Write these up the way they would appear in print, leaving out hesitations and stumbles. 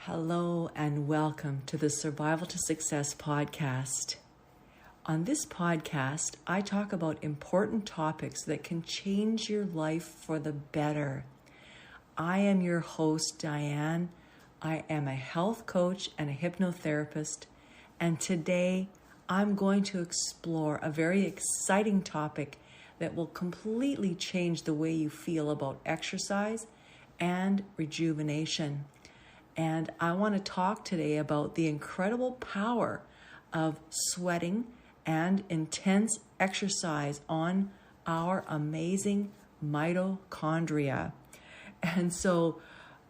Hello and welcome to the Survival to Success podcast. On this podcast, I talk about important topics that can change your life for the better. I am your host, Diane. I am a health coach and a hypnotherapist, and today I'm going to explore a very exciting topic that will completely change the way you feel about exercise and rejuvenation. And I want to talk today about the incredible power of sweating and intense exercise on our amazing mitochondria. And so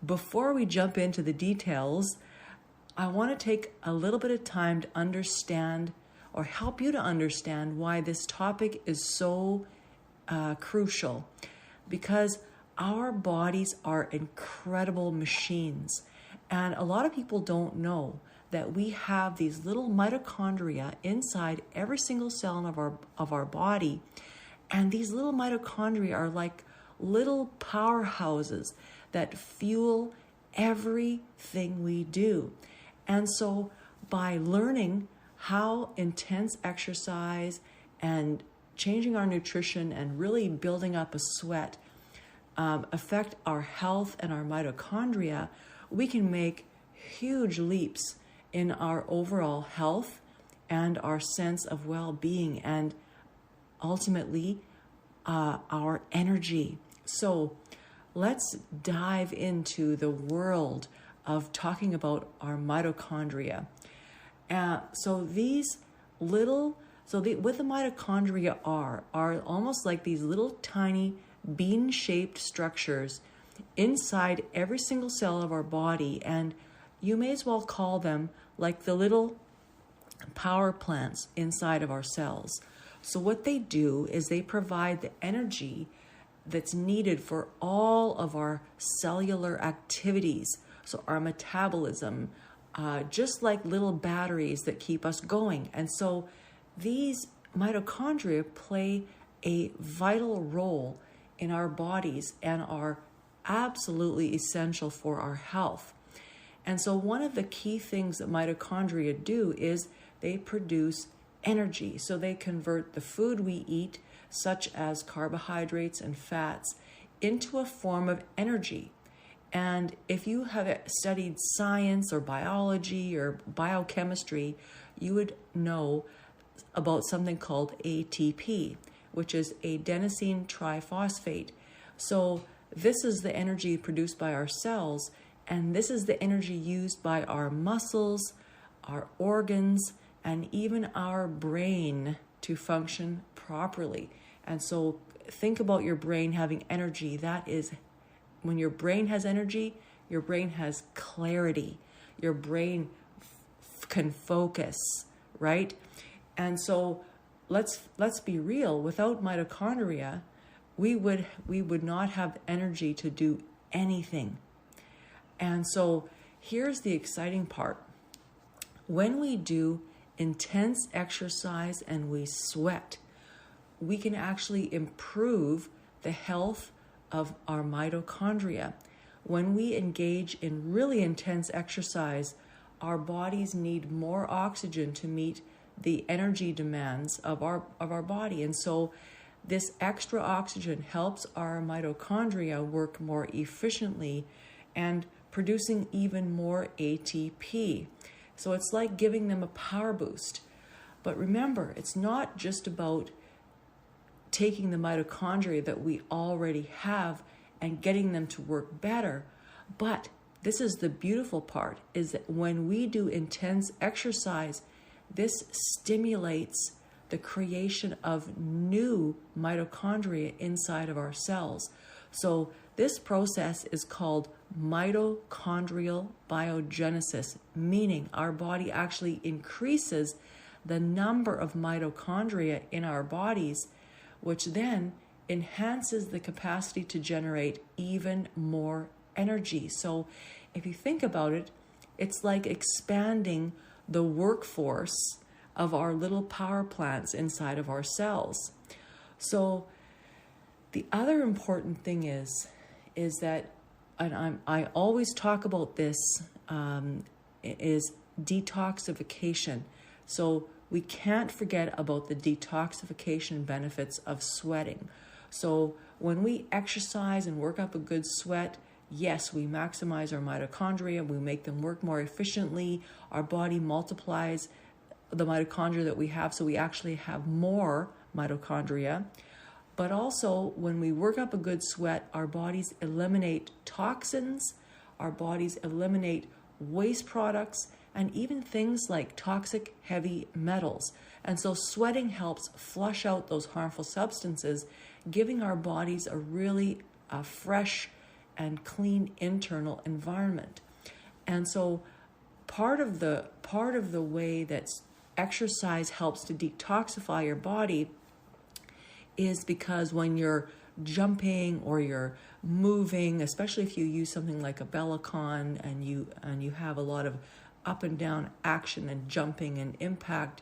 before we jump into the details, I want to take a little bit of time to understand or help you to understand why this topic is so crucial. Because our bodies are incredible machines. And a lot of people don't know that we have these little mitochondria inside every single cell of our body. And these little mitochondria are like little powerhouses that fuel everything we do. And so by learning how intense exercise and changing our nutrition and really building up a sweat affect our health and our mitochondria, we can make huge leaps in our overall health and our sense of well-being and ultimately our energy. So let's dive into the world of talking about our mitochondria. What the mitochondria are almost like these little tiny bean-shaped structures inside every single cell of our body, and you may as well call them like the little power plants inside of our cells. So what they do is they provide the energy that's needed for all of our cellular activities, so our metabolism, just like little batteries that keep us going. And so these mitochondria play a vital role in our bodies and are absolutely essential for our health. And so one of the key things that mitochondria do is they produce energy. So they convert the food we eat, such as carbohydrates and fats, into a form of energy. And if you have studied science or biology or biochemistry, you would know about something called ATP, which is adenosine triphosphate. So this is the energy produced by our cells, and this is the energy used by our muscles, our organs, and even our brain to function properly. And so think about your brain having energy. That is, when your brain has energy, your brain has clarity. Your brain can focus, right? And so let's be real. Without mitochondria, we would not have energy to do anything. And so here's the exciting part. When we do intense exercise and we sweat, we can actually improve the health of our mitochondria. When we engage in really intense exercise, our bodies need more oxygen to meet the energy demands of our body. And so this extra oxygen helps our mitochondria work more efficiently and producing even more ATP. So it's like giving them a power boost. But remember, it's not just about taking the mitochondria that we already have and getting them to work better. But this is the beautiful part, is that when we do intense exercise, this stimulates the creation of new mitochondria inside of our cells. So this process is called mitochondrial biogenesis, meaning our body actually increases the number of mitochondria in our bodies, which then enhances the capacity to generate even more energy. So if you think about it, it's like expanding the workforce of our little power plants inside of our cells. So the other important thing is that, and I always talk about this is detoxification. So we can't forget about the detoxification benefits of sweating. So when we exercise and work up a good sweat, yes, we maximize our mitochondria, we make them work more efficiently, our body multiplies the mitochondria that we have, so we actually have more mitochondria. But also, when we work up a good sweat, our bodies eliminate toxins, our bodies eliminate waste products, and even things like toxic heavy metals. And so sweating helps flush out those harmful substances, giving our bodies a really fresh and clean internal environment. And so part of the way that exercise helps to detoxify your body is because when you're jumping or you're moving, especially if you use something like a Bellicon and you have a lot of up and down action and jumping and impact,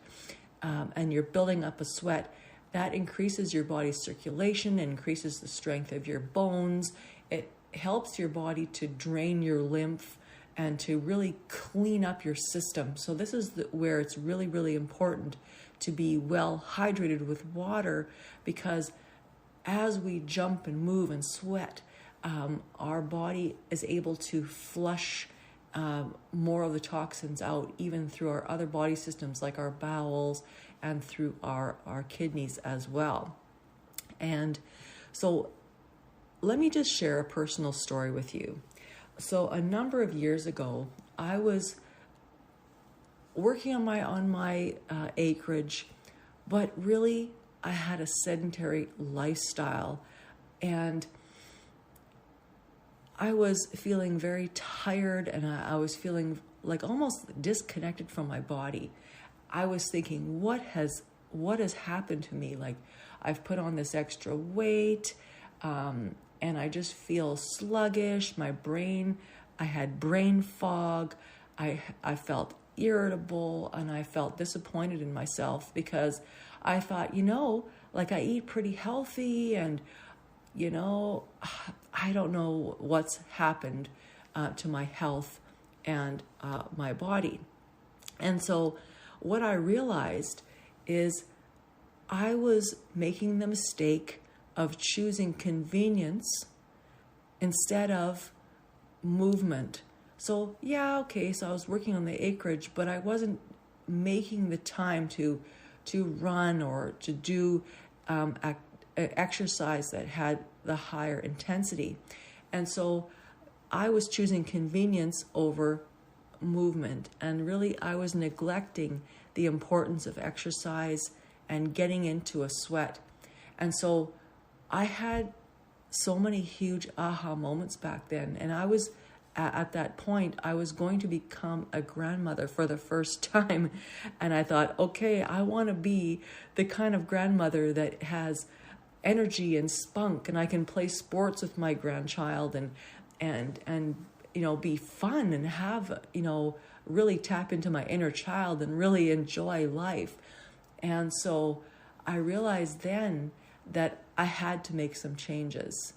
and you're building up a sweat, that increases your body's circulation, increases the strength of your bones. It helps your body to drain your lymph and to really clean up your system. So this is where it's really, really important to be well hydrated with water, because as we jump and move and sweat, our body is able to flush more of the toxins out, even through our other body systems like our bowels and through our kidneys as well. And so let me just share a personal story with you. So a number of years ago, I was working on my acreage, but really I had a sedentary lifestyle, and I was feeling very tired, and I was feeling like almost disconnected from my body. I was thinking, what has happened to me? Like, I've put on this extra weight, and I just feel sluggish. I had brain fog. I felt irritable, and I felt disappointed in myself, because I thought, like, I eat pretty healthy, and I don't know what's happened to my health and my body. And so what I realized is I was making the mistake of choosing convenience instead of movement. So so I was working on the acreage, but I wasn't making the time to run or to do exercise that had the higher intensity. And so I was choosing convenience over movement, and really I was neglecting the importance of exercise and getting into a sweat. And so I had so many huge aha moments back then, and I was at that point, I was going to become a grandmother for the first time. And I thought, okay, I want to be the kind of grandmother that has energy and spunk, and I can play sports with my grandchild and be fun and have, really tap into my inner child and really enjoy life. And so I realized then that I had to make some changes.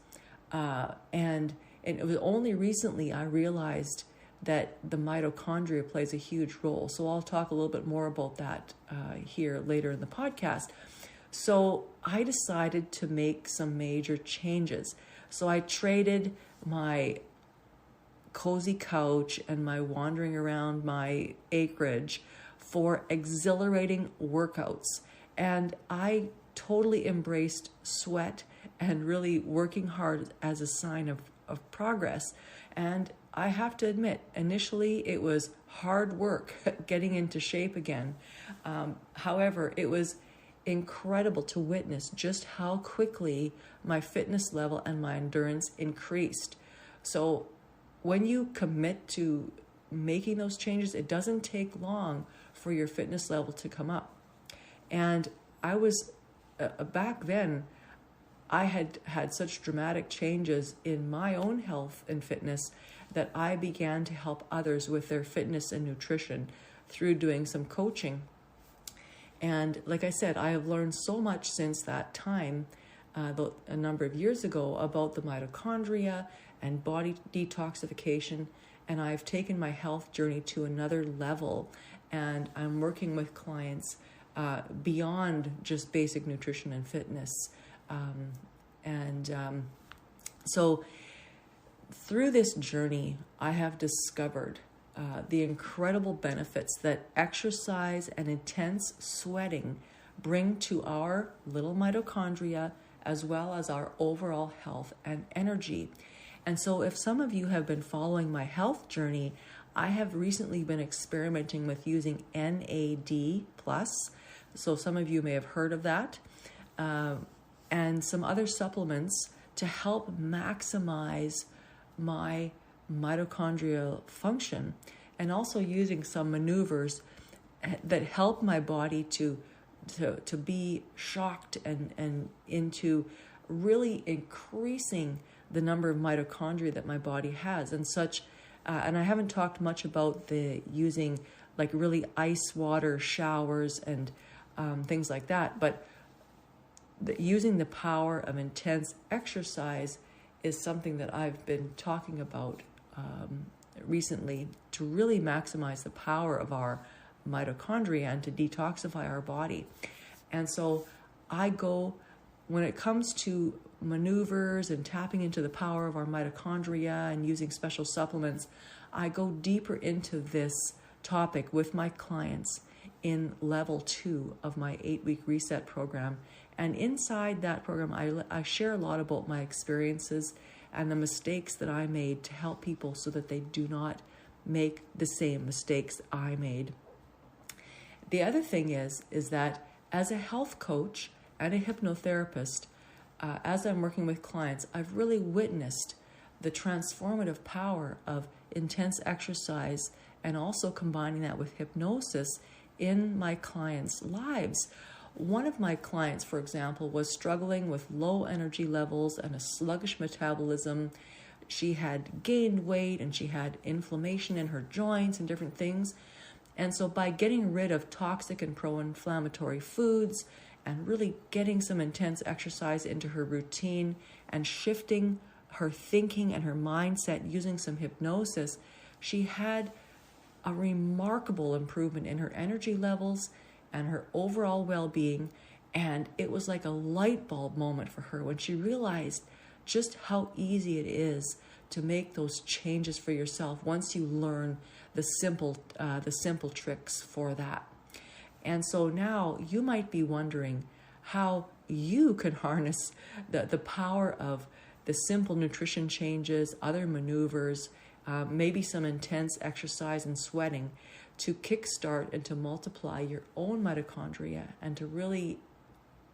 And it was only recently I realized that the mitochondria plays a huge role. So I'll talk a little bit more about that here later in the podcast. So I decided to make some major changes. So I traded my cozy couch and my wandering around my acreage for exhilarating workouts. And I totally embraced sweat and really working hard as a sign of progress. And I have to admit, initially it was hard work getting into shape again. However, it was incredible to witness just how quickly my fitness level and my endurance increased. So when you commit to making those changes, it doesn't take long for your fitness level to come up. And I was, back then, I had such dramatic changes in my own health and fitness that I began to help others with their fitness and nutrition through doing some coaching. And like I said, I have learned so much since that time, a number of years ago, about the mitochondria and body detoxification and I've taken my health journey to another level, and I'm working with clients beyond just basic nutrition and fitness. So through this journey, I have discovered the incredible benefits that exercise and intense sweating bring to our little mitochondria, as well as our overall health and energy. And so if some of you have been following my health journey, I have recently been experimenting with using NAD+. So some of you may have heard of that, and some other supplements to help maximize my mitochondrial function, and also using some maneuvers that help my body to be shocked and into really increasing the number of mitochondria that my body has and such. And I haven't talked much about the using like really ice water showers and things like that, but using the power of intense exercise is something that I've been talking about recently to really maximize the power of our mitochondria and to detoxify our body. And so when it comes to maneuvers and tapping into the power of our mitochondria and using special supplements, I go deeper into this topic with my clients in level 2 of my 8-week reset program. And inside that program, I share a lot about my experiences and the mistakes that I made to help people so that they do not make the same mistakes I made. The other thing is that as a health coach and a hypnotherapist, as I'm working with clients, I've really witnessed the transformative power of intense exercise and also combining that with hypnosis in my clients' lives. One of my clients, for example, was struggling with low energy levels and a sluggish metabolism. She had gained weight and she had inflammation in her joints and different things. And so by getting rid of toxic and pro-inflammatory foods and really getting some intense exercise into her routine and shifting her thinking and her mindset using some hypnosis, she had a remarkable improvement in her energy levels and her overall well-being. And it was like a light bulb moment for her when she realized just how easy it is to make those changes for yourself once you learn the simple tricks for that. And so now you might be wondering how you can harness the power of the simple nutrition changes, other maneuvers, maybe some intense exercise and sweating to kickstart and to multiply your own mitochondria and to really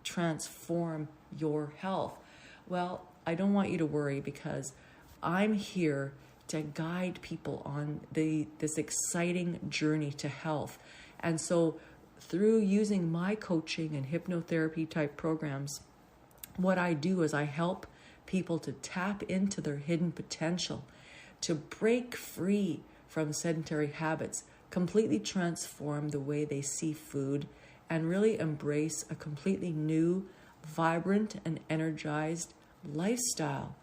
transform your health. Well, I don't want you to worry, because I'm here to guide people on this exciting journey to health. And so through using my coaching and hypnotherapy type programs, what I do is I help people to tap into their hidden potential, to break free from sedentary habits, completely transform the way they see food, and really embrace a completely new, vibrant, and energized lifestyle.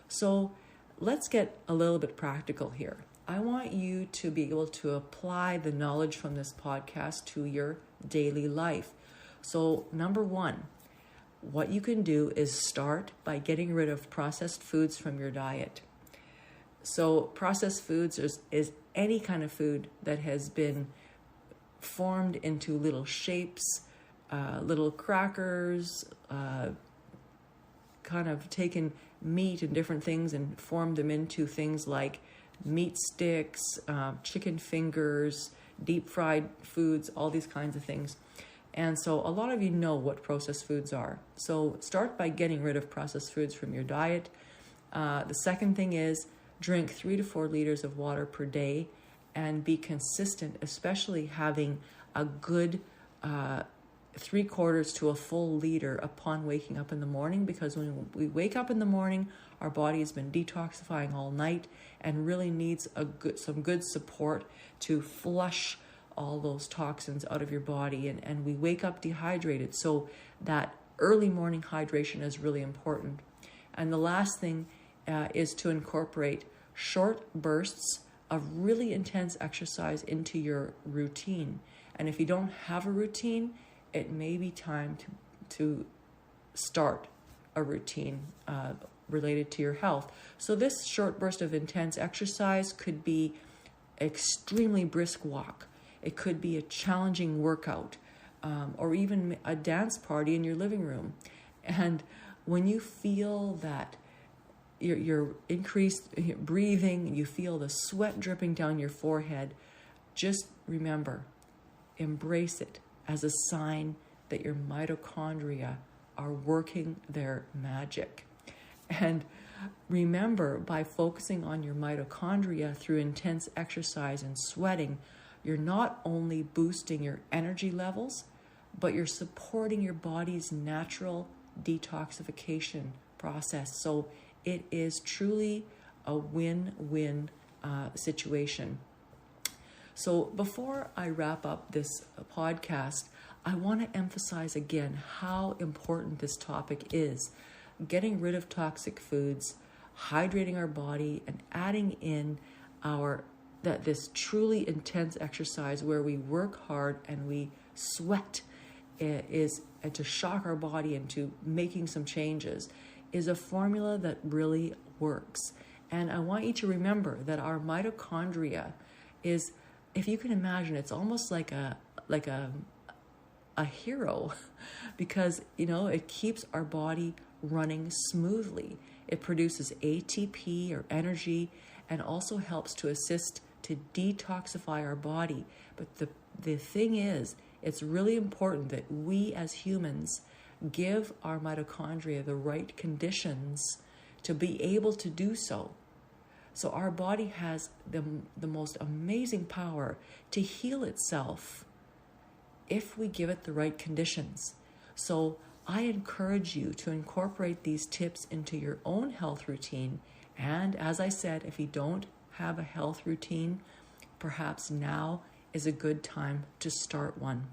So let's get a little bit practical here. I want you to be able to apply the knowledge from this podcast to your daily life. So number one, what you can do is start by getting rid of processed foods from your diet. So processed foods is any kind of food that has been formed into little shapes, little crackers, kind of taken meat and different things and formed them into things like meat sticks, chicken fingers, deep fried foods, all these kinds of things. And so a lot of you know what processed foods are. So start by getting rid of processed foods from your diet. The second thing is drink 3 to 4 liters of water per day and be consistent, especially having a good 3/4 to a full liter upon waking up in the morning, because when we wake up in the morning, our body has been detoxifying all night and really needs some good support to flush all those toxins out of your body, and we wake up dehydrated. So that early morning hydration is really important. And the last thing is to incorporate short bursts of really intense exercise into your routine. And if you don't have a routine, it may be time to start a routine related to your health. So this short burst of intense exercise could be extremely brisk walk. It could be a challenging workout, or even a dance party in your living room. And when you feel that your increased breathing, you feel the sweat dripping down your forehead, just remember, embrace it as a sign that your mitochondria are working their magic. And remember, by focusing on your mitochondria through intense exercise and sweating, you're not only boosting your energy levels, but you're supporting your body's natural detoxification process. So it is truly a win-win situation. So before I wrap up this podcast, I want to emphasize again how important this topic is. Getting rid of toxic foods, hydrating our body, and adding in this truly intense exercise where we work hard and we sweat to shock our body into making some changes is a formula that really works. And I want you to remember that our mitochondria is, if you can imagine, it's almost like a hero because, it keeps our body running smoothly. It produces ATP or energy and also helps to assist to detoxify our body. But the thing is, it's really important that we as humans give our mitochondria the right conditions to be able to do so. So our body has the most amazing power to heal itself if we give it the right conditions. So I encourage you to incorporate these tips into your own health routine. And as I said, if you don't have a health routine, perhaps now is a good time to start one.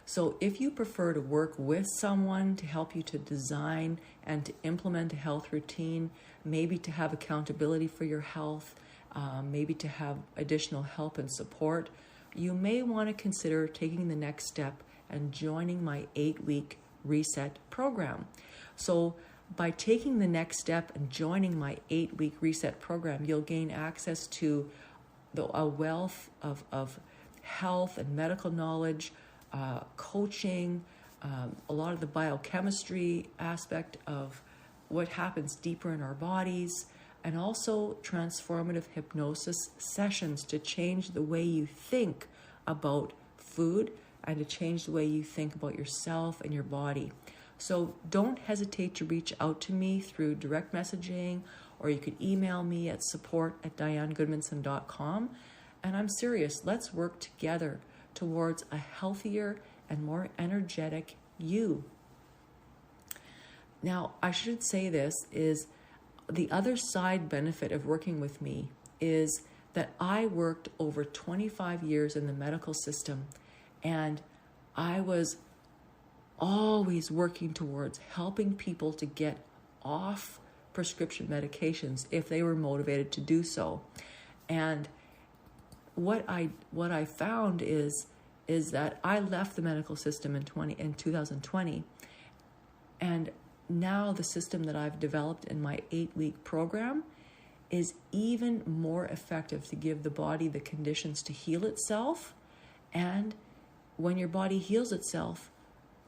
So if you prefer to work with someone to help you to design and to implement a health routine, maybe to have accountability for your health, maybe to have additional help and support, you may want to consider taking the next step and joining my 8-week reset program. So by taking the next step and joining my 8-week reset program, you'll gain access to a wealth of health and medical knowledge, coaching, a lot of the biochemistry aspect of what happens deeper in our bodies, and also transformative hypnosis sessions to change the way you think about food and to change the way you think about yourself and your body. So don't hesitate to reach out to me through direct messaging, or you could email me at support@dianegoodmanson.com. And I'm serious, let's work together towards a healthier and more energetic you. Now, I should say this is the other side benefit of working with me is that I worked over 25 years in the medical system, and I was always working towards helping people to get off prescription medications if they were motivated to do so. And what I found is that I left the medical system in 2020, and now the system that I've developed in my 8-week program is even more effective to give the body the conditions to heal itself. And when your body heals itself,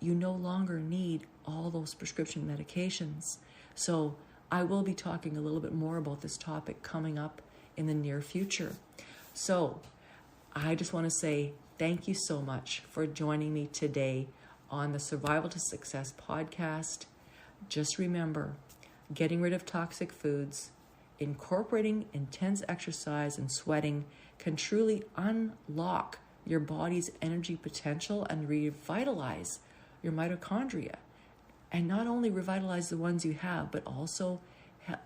you no longer need all those prescription medications. So I will be talking a little bit more about this topic coming up in the near future. So I just want to say thank you so much for joining me today on the Survival to Success podcast. Just remember, getting rid of toxic foods, incorporating intense exercise and sweating can truly unlock your body's energy potential and revitalize your mitochondria. And not only revitalize the ones you have, but also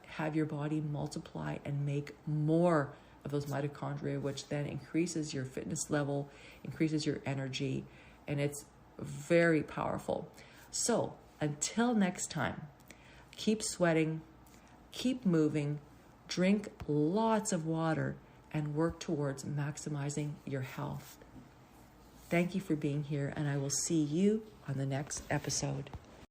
have your body multiply and make more of those mitochondria, which then increases your fitness level, increases your energy, and it's very powerful. So until next time, keep sweating, keep moving, drink lots of water, and work towards maximizing your health. Thank you for being here, and I will see you on the next episode.